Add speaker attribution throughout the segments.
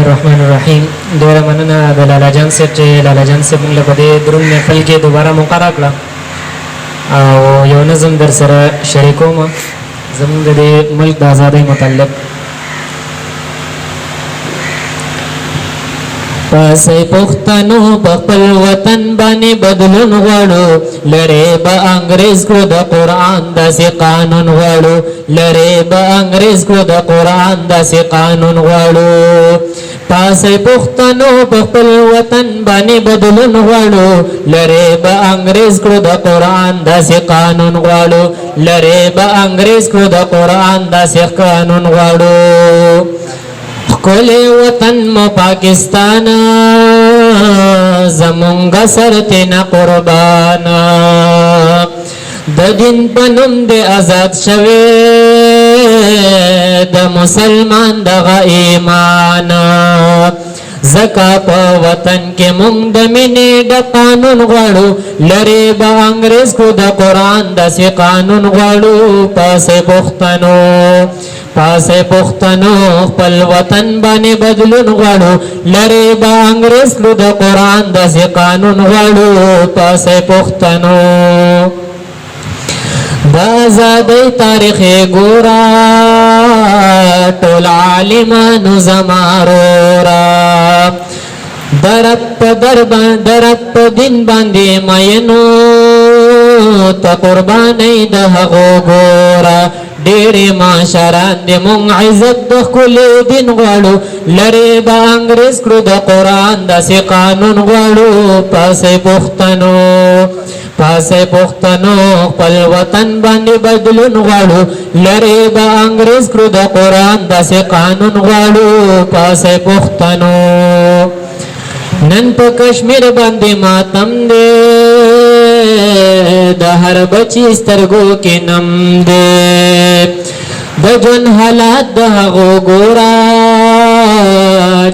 Speaker 1: الرحمن الرحیم. ډیره مننه د لالا جان صاحب چې لالا جان صاحب موږ په دې دروند محفل کې دوباره موقع راکړه او یو نظم در سره شریکوم زموږ د دې ملک د ازادۍ متعلق. پسې پښتنو په خپل وطن باندې بدلون غواړو، لرې به انګریز کړو د قرآن داسې قانون غواړو، لرې به انګریز کړو د قرآن داسې قانون غواړو. پسې پښتنو په خپل وطن باندې بدلون غواړو، لرې به انګریز کړو د قرآن داسې قانون غواړو، لرې به انګریز کړو د قرآن داسې قانون غواړو. ښکلی وطن مو پاکستان زمونږ سر تینا قربان، د دین په نوم د آزاد شوی د مسلمان دغه ایمان، زکا په وطن کې مونږ د مینې د قانون غواړو، لرې به انګریز کو د قرآن داسې قانون غواړو. پسې پښتنو پاسه پښتنو خپل وطن باندې بدلون غواړو، لرې به انګریز کړو د قرآن داسې قانون غواړو. پاسه پښتنو د ازادۍ تاریخ ګورا ټول عالمانو زما رورا، درب په دین باندې مینو ته قربانۍ د هغو ګورا. ډېرې معاشران د مونږ عزت د ښکلي دین غواړو، لرې به انګریز کړو د قرآن داسې قانون غواړو. پاسې پښتنو خپل وطن باندې بدلون غواړو، لرې به انګریز کړو د قرآن داسې قانون غواړو. پاسې پښتنو نن په کشمیر باندې ماتم دی، د هر بچی سترګو کې نم دی، د ژوند حالات د هغو ګورا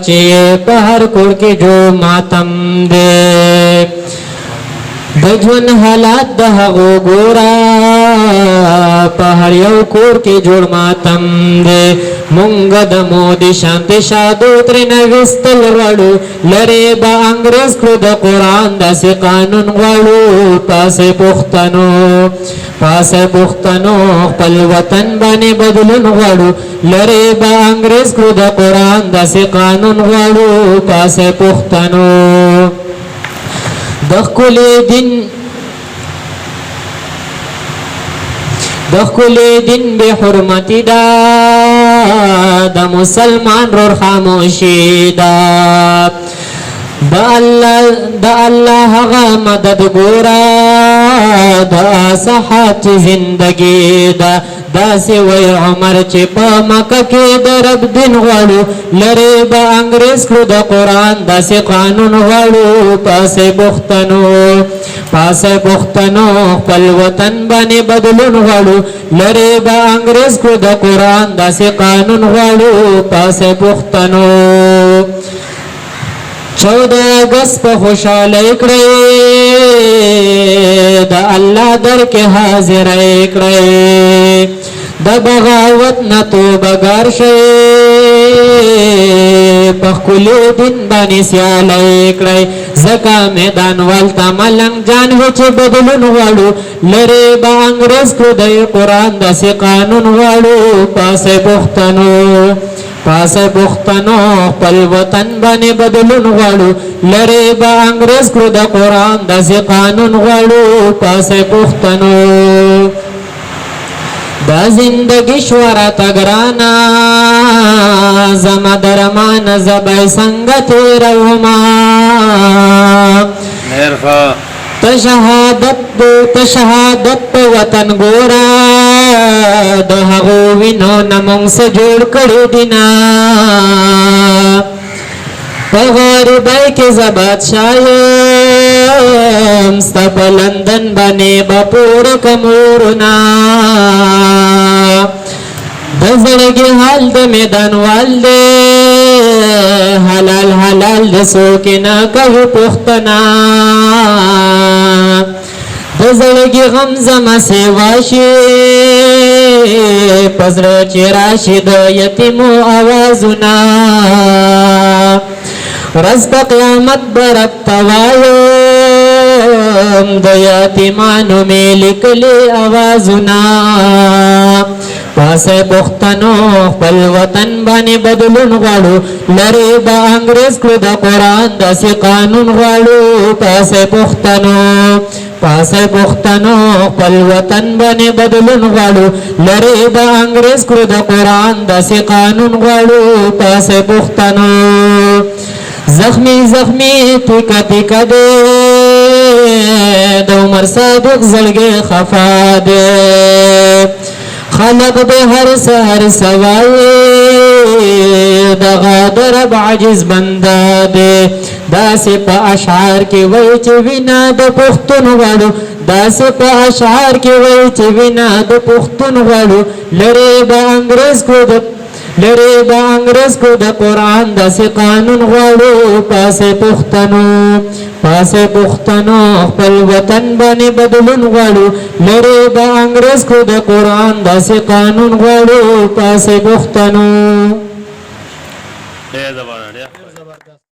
Speaker 1: چې په هر کور کې جو ماتم دی، د ژوند حالات د هغو ګورا په هر یو کور کې جوړ ماتم دی. مونږ د مودي شانتي شادو ترېنه ویستل غواړو، لرې به انګریز کړو د قرآن داسې قانون غواړو. پاسې پښتنو خپل وطن باندې بدلون غواړو، لرې به انګریز کړو د قرآن داسې قانون غواړو. پاسې پښتنو د ښکلي دین بې حرمتي ده، د مسلمان رور خاموشي ده، د الله هغه مدد ګوره د صحت زندگی ده. داسې وی عمر چې په مکه کې د رب دین غواړو، لرې به انګریز کړو د قرآن داسې قانون غواړو. پاسې پښتنو خپل وطن باندې بدلون غواړو، لرې به انګریز کړو د قرآن داسې قانون غواړو. پاسې پښتنو 14 اگست په خوشحالۍ کړئ، د الله در کې حاضرۍ کړئ، د بغاوت نه توبه ګار شئ، په ښکلي دین باندې سیالۍ کړئ. ځکه میدان والته ملنګ جان و چې بدلون غواړو، لرې به انګریز کړو د قرآن داسې قانون غواړو. پاسې پښتنو خپل وطن باندې بدلون غواړو، لرې به انګریز کړو د قرآن داسې قانون غواړو. پاسې پښتنو دا زندگی شوره تګرانه زما درمانه زبای څنګه تېرومه، تشهادت په وطن ګوره د هغو وینو نه مونږ څه جوړ کړي دینه، په غریبۍ کې زه بادشاه یم، ستا په لندن باندې به پوره کمورونه، د زړګي حال د میدان وال دی، حلال د څوک نه کوي پوښتنه، د زړګي غم زما سیوا شي، په زړه چې راشي د یتیمو اوازونه، رز په قیامت برب توایم د یتیمانو می لیکلی اوازونه پاسه پښتنو خپل وطن باندې بدلون غواړو لری با انګريز کړو د قران داسې قانون غواړو پاسه پښتنو خپل وطن باندې بدلون غواړو لری با انګريز کړو د قران داسې قانون غواړو پاسه پښتنو زخمی ټیکا ټیکا دے د عمر صادق زړګي خفا دے خلق به هر سحر سوای دغه درب عجز بنده دے داسې په اشعار کې وای چې وینا د پښتون غواړو داسې په اشعار کې وای چې وینا د پښتون غواړو لری به انګريز کو د قران داسې قانون غواړو پاسه پښتنو خپل وطن باندې بدلون غواړو لری به انګريز کو د قران داسې قانون غواړو پاسه پښتنو